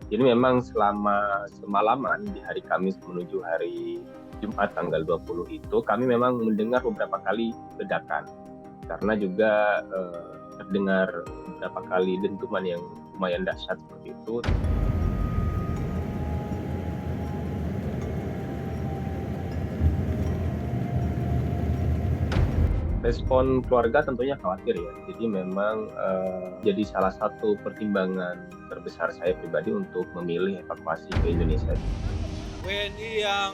Jadi memang selama semalaman di hari Kamis menuju hari Jumat tanggal 20 itu kami memang mendengar beberapa kali ledakan karena juga terdengar beberapa kali dentuman yang lumayan dahsyat seperti itu. Respon keluarga tentunya khawatir ya. Jadi memang jadi salah satu pertimbangan terbesar saya pribadi untuk memilih evakuasi ke Indonesia. WNI yang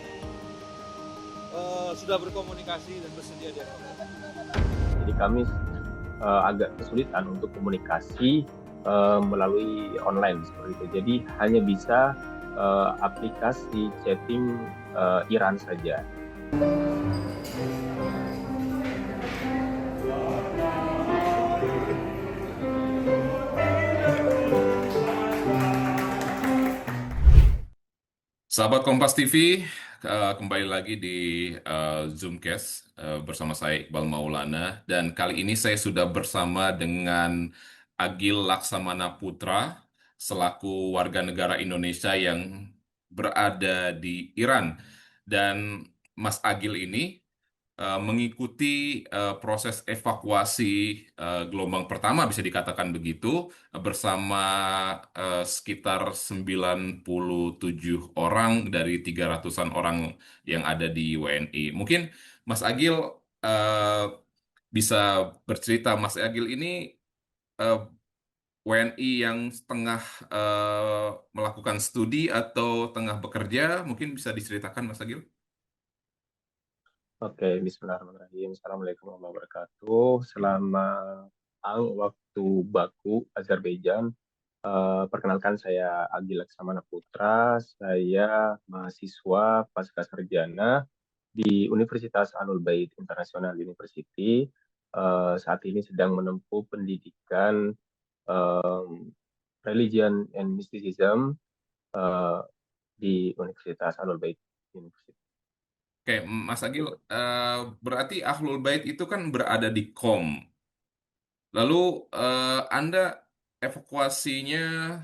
sudah berkomunikasi dan bersedia dievakuasi. Jadi kami agak kesulitan untuk komunikasi melalui online seperti itu. Jadi hanya bisa aplikasi chatting Iran saja. Sahabat Kompas TV, kembali lagi di Zoomcast bersama saya Iqbal Maulana, dan kali ini saya sudah bersama dengan Agil Laksamana Putra selaku warga negara Indonesia yang berada di Iran. Dan Mas Agil ini mengikuti proses evakuasi gelombang pertama, bisa dikatakan begitu, bersama sekitar 97 orang dari 300-an orang yang ada di WNI. Mungkin Mas Agil eh, bisa bercerita, Mas Agil ini eh, WNI yang setengah melakukan studi atau tengah bekerja, mungkin bisa diceritakan, Mas Agil? Oke, bismillahirrahmanirrahim. Assalamualaikum warahmatullahi wabarakatuh. Selamat petang waktu Baku, Azerbaijan. Perkenalkan saya Agil Laksamana Putra. Saya mahasiswa pasca sarjana di Universitas Alul Bait International University. Saat ini sedang menempuh pendidikan Religion and Mysticism eh, di Universitas Alul Bait University. Oke, Mas Agil, berarti Ahlul Bait itu kan berada di Qom. Lalu Anda evakuasinya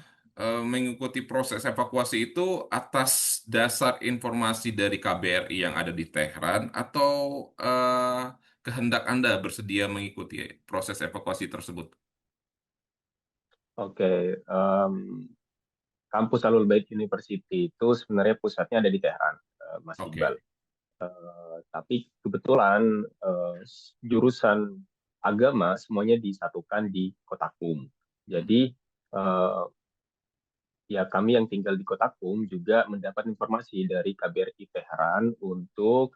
mengikuti proses evakuasi itu atas dasar informasi dari KBRI yang ada di Tehran atau kehendak Anda bersedia mengikuti proses evakuasi tersebut? Oke, kampus Alul Bait University itu sebenarnya pusatnya ada di Teheran, Mas Iqbal. Oke, Tapi kebetulan jurusan agama semuanya disatukan di Kota Qum. Jadi eh, ya kami yang tinggal di Kota Qum juga mendapat informasi dari KBRI Teheran untuk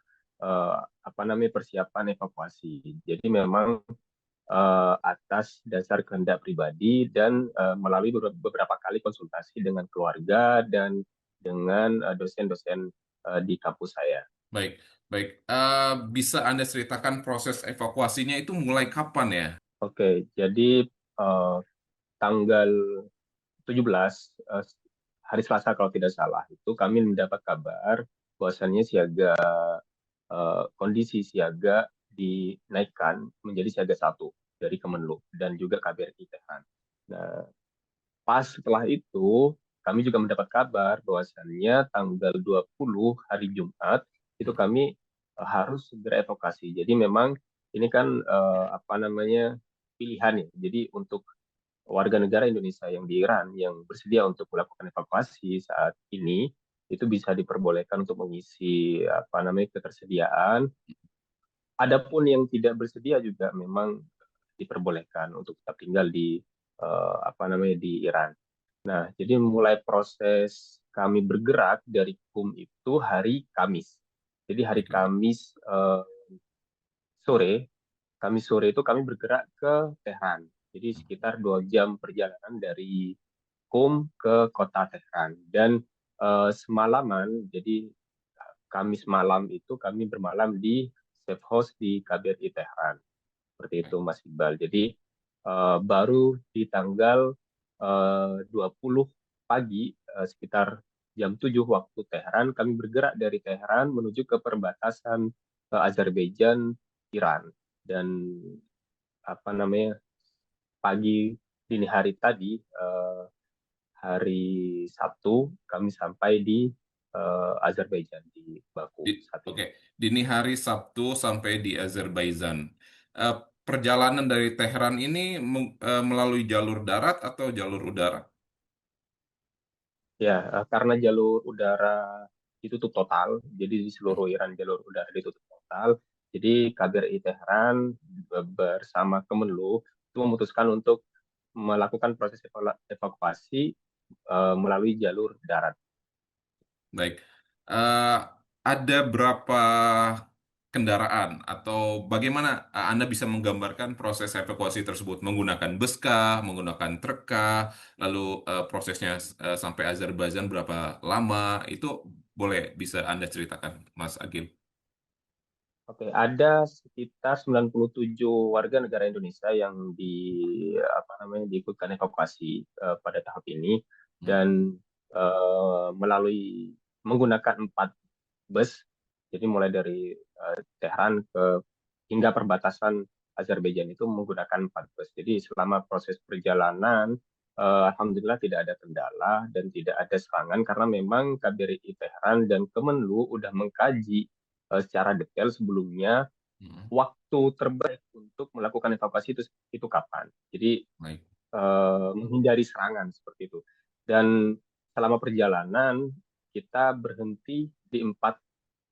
apa namanya persiapan evakuasi. Jadi memang atas dasar kehendak pribadi dan melalui beberapa kali konsultasi dengan keluarga dan dengan dosen-dosen di kampus saya. baik, baik. Bisa Anda ceritakan proses evakuasinya itu mulai kapan ya? Oke, jadi eh, tanggal 17 hari Selasa kalau tidak salah itu kami mendapat kabar bahwasannya kondisi siaga dinaikkan menjadi siaga satu dari Kemenlu dan juga KBRI Tehran. Nah, pas setelah itu kami juga mendapat kabar bahwasannya tanggal 20 hari Jumat itu kami harus segera evakuasi. Jadi memang ini kan apa namanya pilihan ya. Jadi untuk warga negara Indonesia yang di Iran yang bersedia untuk melakukan evakuasi saat ini itu bisa diperbolehkan untuk mengisi apa namanya ketersediaan. Adapun yang tidak bersedia juga memang diperbolehkan untuk tetap tinggal di apa namanya di Iran. Nah, jadi mulai proses kami bergerak dari KUM itu hari Kamis. Jadi hari Oke. Kamis sore, Kamis sore itu kami bergerak ke Tehran. Jadi sekitar 2 jam perjalanan dari Qom ke kota Tehran. Dan semalaman, jadi Kamis malam itu kami bermalam di safe house di KBRI Tehran. Seperti itu Mas Iqbal. Jadi baru di tanggal 20 pagi sekitar jam 7 waktu Tehran kami bergerak dari Tehran menuju ke perbatasan Azerbaijan Iran dan apa namanya pagi dini hari tadi hari Sabtu kami sampai di Azerbaijan, di Baku saat ini. Oke, dini hari Sabtu sampai di Azerbaijan. Eh, Perjalanan dari Teheran ini melalui jalur darat atau jalur udara? Ya, karena jalur udara ditutup total, jadi di seluruh Iran jalur udara ditutup total. Jadi KBRI Teheran bersama Kemenlu itu memutuskan untuk melakukan proses evakuasi melalui jalur darat. Baik. Eh, ada berapa kendaraan atau bagaimana Anda bisa menggambarkan proses evakuasi tersebut? Menggunakan bus kah, menggunakan truk kah, lalu prosesnya sampai Azerbaijan berapa lama? Itu boleh bisa Anda ceritakan, Mas Agil? Oke, ada sekitar 97 warga negara Indonesia yang diikutkan evakuasi pada tahap ini Hmm. dan melalui menggunakan 4 bus. Jadi mulai dari Tehran hingga perbatasan Azerbaijan itu menggunakan 4 bus. Jadi selama proses perjalanan, alhamdulillah tidak ada kendala dan tidak ada serangan karena memang KBRI Tehran dan Kemenlu udah mengkaji secara detail sebelumnya Hmm. waktu terbaik untuk melakukan evakuasi itu kapan. Jadi Baik. menghindari serangan seperti itu. Dan selama perjalanan kita berhenti di 4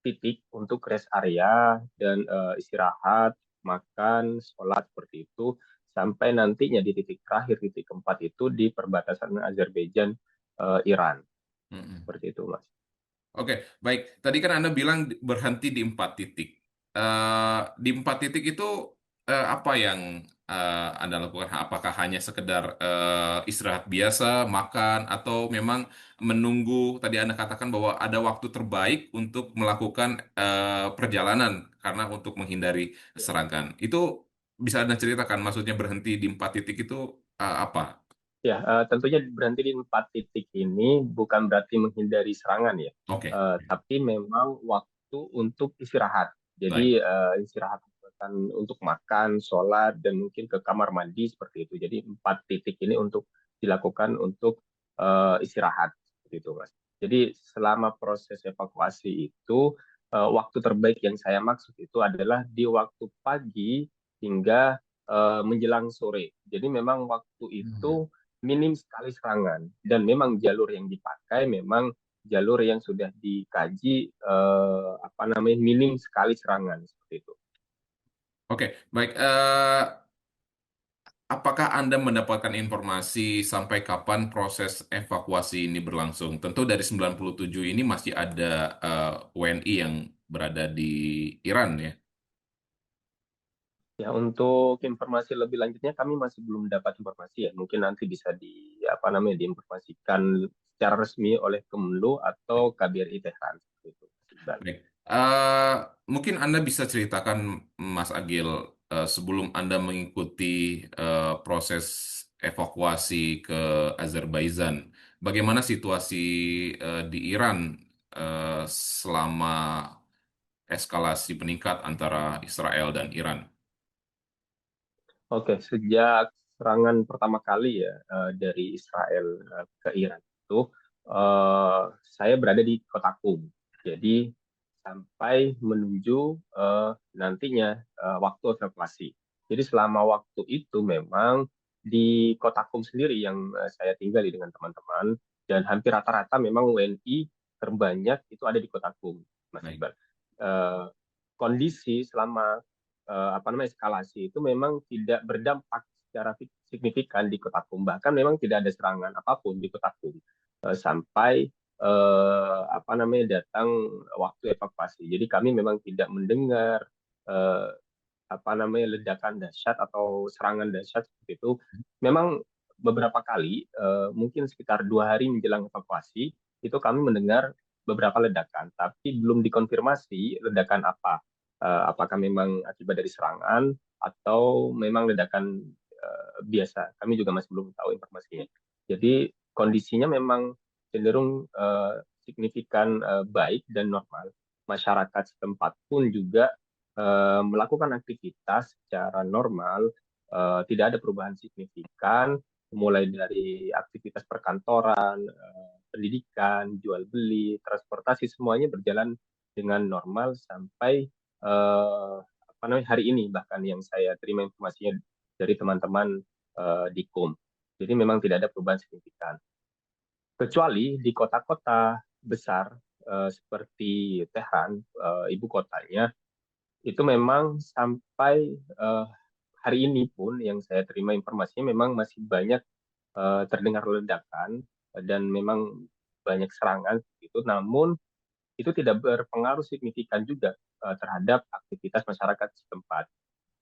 titik untuk rest area dan istirahat, makan, sholat seperti itu sampai nantinya di titik terakhir titik keempat itu di perbatasan Azerbaijan Iran Hmm. seperti itu Mas. Oke, baik. Tadi kan Anda bilang berhenti di 4 titik. Di 4 titik itu apa yang Anda lakukan? Apakah hanya sekedar istirahat biasa, makan, atau memang menunggu? Tadi Anda katakan bahwa ada waktu terbaik untuk melakukan perjalanan karena untuk menghindari serangan. Itu bisa Anda ceritakan? Maksudnya berhenti di 4 titik itu apa? Ya, tentunya berhenti di 4 titik ini bukan berarti menghindari serangan ya, Oke, tapi memang waktu untuk istirahat. baik. Jadi istirahat untuk makan, sholat, dan mungkin ke kamar mandi seperti itu. Jadi 4 titik ini untuk dilakukan untuk istirahat seperti itu, Mas. Jadi selama proses evakuasi itu waktu terbaik yang saya maksud itu adalah di waktu pagi hingga menjelang sore. Jadi memang waktu Hmm. itu minim sekali serangan dan memang jalur yang dipakai memang jalur yang sudah dikaji minim sekali serangan seperti itu. Oke, baik. Apakah Anda mendapatkan informasi sampai kapan proses evakuasi ini berlangsung? Tentu dari 97 ini masih ada WNI yang berada di Iran ya. Ya, untuk informasi lebih lanjutnya kami masih belum dapat informasi ya. Mungkin nanti bisa diinformasikan secara resmi oleh Kemenlu atau KBRI Tehran seperti itu. Baik. Eh, Mungkin Anda bisa ceritakan, Mas Agil, sebelum Anda mengikuti proses evakuasi ke Azerbaijan, bagaimana situasi di Iran selama eskalasi peningkat antara Israel dan Iran? Oke, sejak serangan pertama kali ya dari Israel ke Iran itu, saya berada di kota Qum. Jadi sampai menuju nantinya waktu evakuasi. Jadi selama waktu itu memang di kota Qum sendiri yang saya tinggali dengan teman-teman dan hampir rata-rata memang WNI terbanyak itu ada di kota Qum, Mas Baik. Iqbal. Eh, Kondisi selama eskalasi itu memang tidak berdampak secara signifikan di kota Qum. Bahkan memang tidak ada serangan apapun di kota Qum sampai datang waktu evakuasi. Jadi kami memang tidak mendengar eh, ledakan dahsyat atau serangan dahsyat seperti itu. Memang beberapa kali, mungkin sekitar 2 hari menjelang evakuasi, itu kami mendengar beberapa ledakan, tapi belum dikonfirmasi ledakan apa. Apakah memang akibat dari serangan atau memang ledakan biasa? Kami juga masih belum tahu informasinya. Jadi kondisinya memang cenderung signifikan baik dan normal. Masyarakat setempat pun juga melakukan aktivitas secara normal, tidak ada perubahan signifikan mulai dari aktivitas perkantoran, pendidikan, jual beli, transportasi semuanya berjalan dengan normal sampai apa namanya hari ini bahkan yang saya terima informasinya dari teman-teman di KUM. Jadi memang tidak ada perubahan signifikan. Kecuali di kota-kota besar seperti Tehran, ibu kotanya, itu memang sampai hari ini pun yang saya terima informasinya memang masih banyak terdengar ledakan dan memang banyak serangan gitu. Namun itu tidak berpengaruh signifikan juga terhadap aktivitas masyarakat setempat.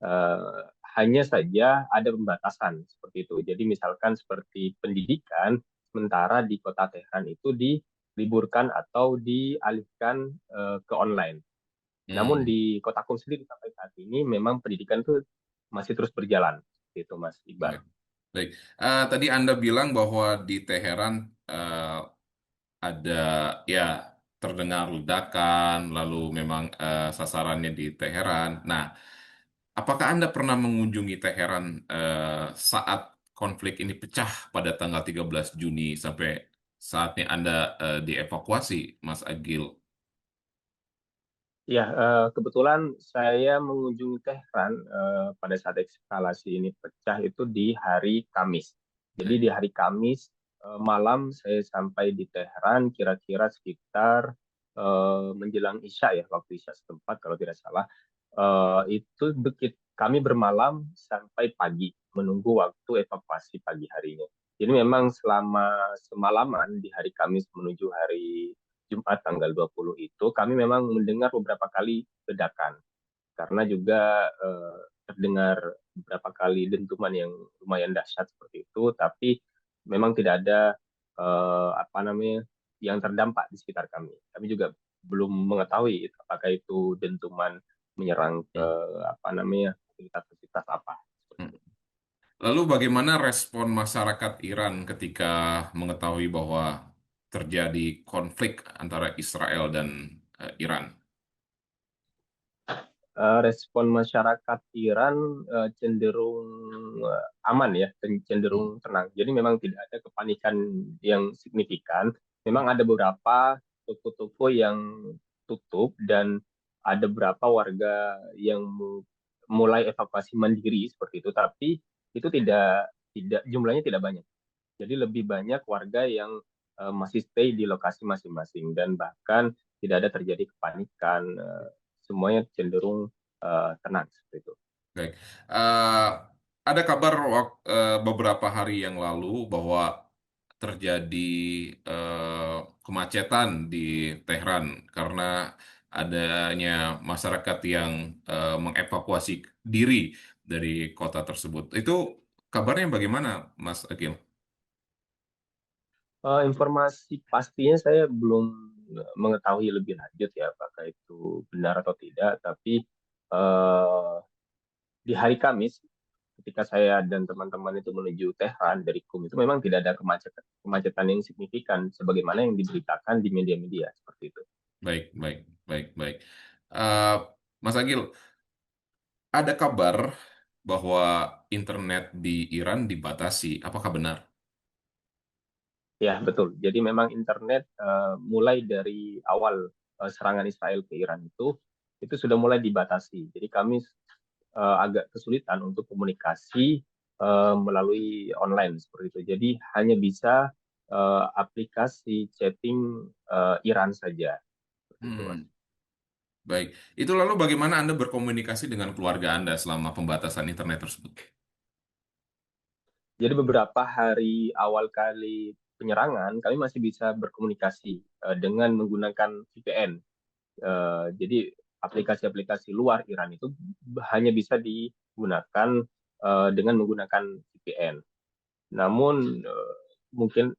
Eh, Hanya saja ada pembatasan seperti itu. Jadi misalkan seperti pendidikan, sementara di kota Teheran itu diliburkan atau dialihkan ke online. Namun Hmm, di kota Qom sendiri sampai saat ini memang pendidikan itu masih terus berjalan. Itu Mas Iqbal. baik. Baik. Tadi Anda bilang bahwa di Teheran ada ya terdengar ledakan, lalu memang sasarannya di Teheran. Nah, apakah Anda pernah mengunjungi Teheran saat konflik ini pecah pada tanggal 13 Juni sampai saatnya Anda dievakuasi, Mas Agil? Ya, kebetulan saya mengunjungi Tehran pada saat eskalasi ini pecah itu di hari Kamis. Jadi di hari Kamis malam saya sampai di Tehran kira-kira sekitar menjelang Isya ya, waktu Isya setempat kalau tidak salah. Itu kami bermalam sampai pagi menunggu waktu evakuasi pagi harinya. Jadi memang selama semalaman di hari Kamis menuju hari Jumat tanggal 20 itu kami memang mendengar beberapa kali ledakan karena juga terdengar beberapa kali dentuman yang lumayan dahsyat seperti itu, tapi memang tidak ada apa namanya yang terdampak di sekitar kami. Kami juga belum mengetahui apakah itu dentuman menyerang ke Hmm. apa namanya fasilitas-fasilitas apa. Hmm. Lalu bagaimana respon masyarakat Iran ketika mengetahui bahwa terjadi konflik antara Israel dan Iran? Respon masyarakat Iran cenderung aman ya, Hmm. cenderung tenang. Jadi memang tidak ada kepanikan yang signifikan. Memang ada beberapa toko-toko yang tutup dan ada beberapa warga yang mulai evakuasi mandiri seperti itu. Tapi itu tidak jumlahnya tidak banyak. Jadi lebih banyak warga yang masih stay di lokasi masing-masing dan bahkan tidak ada terjadi kepanikan. Semuanya cenderung tenang seperti itu. Baik. Eh, ada kabar beberapa hari yang lalu bahwa terjadi kemacetan di Tehran karena adanya masyarakat yang mengevakuasi diri dari kota tersebut. Itu kabarnya bagaimana, Mas Akil? Informasi pastinya saya belum mengetahui lebih lanjut ya apakah itu benar atau tidak. Tapi eh, di hari Kamis ketika saya dan teman-teman itu menuju Tehran dari KUM itu memang tidak ada kemacetan yang signifikan sebagaimana yang diberitakan di media-media seperti itu. Baik, baik, baik, baik. Eh, Mas Agil, ada kabar bahwa internet di Iran dibatasi. Apakah benar? Ya, betul. Jadi memang internet mulai dari awal serangan Israel ke Iran itu sudah mulai dibatasi. Jadi kami agak kesulitan untuk komunikasi melalui online seperti itu. Jadi hanya bisa aplikasi chatting Iran saja. Seperti itu, Mas. Hmm, baik. Itu lalu bagaimana Anda berkomunikasi dengan keluarga Anda selama pembatasan internet tersebut? Jadi beberapa hari awal kali penyerangan, kami masih bisa berkomunikasi dengan menggunakan VPN. Jadi aplikasi-aplikasi luar Iran itu hanya bisa digunakan dengan menggunakan VPN. Namun mungkin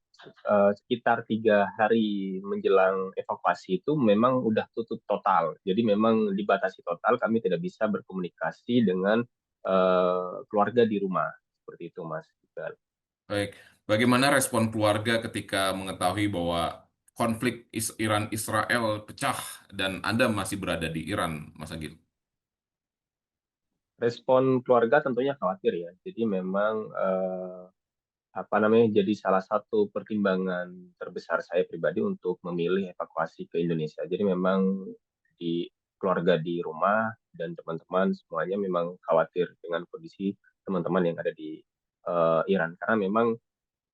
sekitar 3 hari menjelang evakuasi itu memang udah tutup total. Jadi memang dibatasi total. Kami tidak bisa berkomunikasi dengan keluarga di rumah seperti itu, Mas. Baik. Bagaimana respon keluarga ketika mengetahui bahwa konflik Iran-Israel pecah dan Anda masih berada di Iran, Mas Agil? Respon keluarga tentunya khawatir ya. Jadi memang apa namanya jadi salah satu pertimbangan terbesar saya pribadi untuk memilih evakuasi ke Indonesia. Jadi memang di keluarga di rumah dan teman-teman semuanya memang khawatir dengan kondisi teman-teman yang ada di Iran karena memang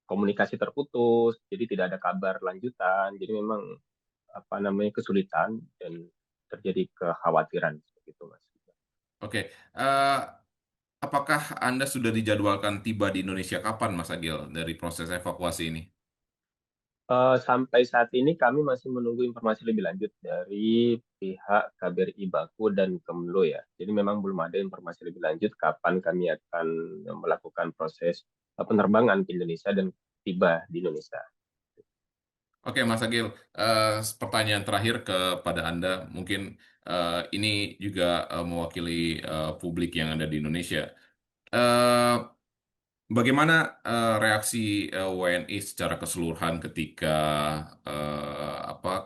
komunikasi terputus, jadi tidak ada kabar lanjutan. Jadi memang apa namanya kesulitan dan terjadi kekhawatiran seperti itu, Mas. Oke, apakah Anda sudah dijadwalkan tiba di Indonesia kapan, Mas Agil, dari proses evakuasi ini? Sampai saat ini kami masih menunggu informasi lebih lanjut dari pihak KBRI Baku dan Kemlu ya. Jadi memang belum ada informasi lebih lanjut kapan kami akan melakukan proses penerbangan ke Indonesia dan tiba di Indonesia. Oke, Mas Agil, pertanyaan terakhir kepada Anda, mungkin ini juga mewakili publik yang ada di Indonesia. Eh, Bagaimana reaksi WNI secara keseluruhan ketika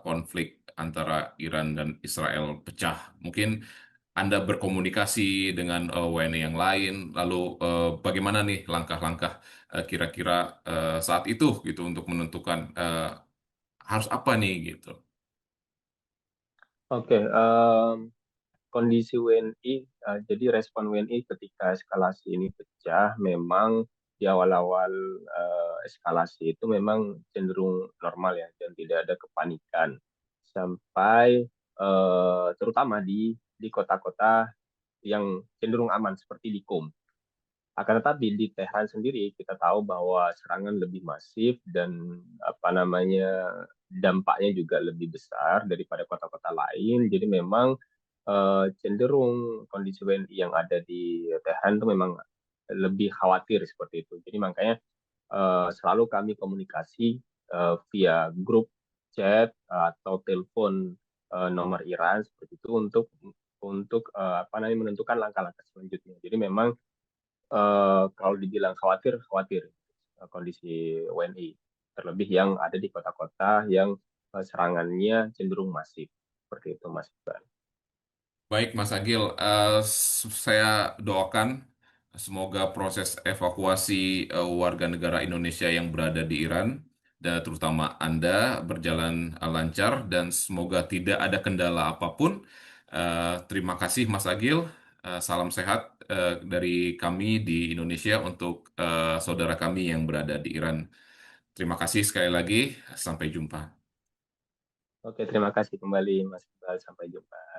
konflik antara Iran dan Israel pecah? Mungkin Anda berkomunikasi dengan WNI yang lain, lalu bagaimana nih langkah-langkah kira-kira saat itu gitu untuk menentukan harus apa nih gitu? Oke, kondisi WNI, jadi respon WNI ketika eskalasi ini pecah, memang di awal-awal eskalasi itu memang cenderung normal ya, dan tidak ada kepanikan. Sampai terutama di kota-kota yang cenderung aman seperti di Qom. Akan tetapi di Tehran sendiri kita tahu bahwa serangan lebih masif dan apa namanya dampaknya juga lebih besar daripada kota-kota lain. Jadi memang cenderung kondisi WNI yang ada di Tehran itu memang lebih khawatir seperti itu. Jadi makanya selalu kami komunikasi via grup chat atau telepon nomor Iran seperti itu untuk apa namanya menentukan langkah-langkah selanjutnya. Jadi memang kalau dibilang khawatir, khawatir kondisi WNI. Terlebih yang ada di kota-kota yang serangannya cenderung masif. Seperti itu, Mas Iqbal. Baik, Mas Agil, saya doakan semoga proses evakuasi warga negara Indonesia yang berada di Iran, dan terutama Anda, berjalan lancar dan semoga tidak ada kendala apapun. Terima kasih, Mas Agil. Salam sehat dari kami di Indonesia untuk saudara kami yang berada di Iran. Terima kasih sekali lagi. Sampai jumpa. Oke, terima kasih kembali, Mas Iqbal. Sampai jumpa.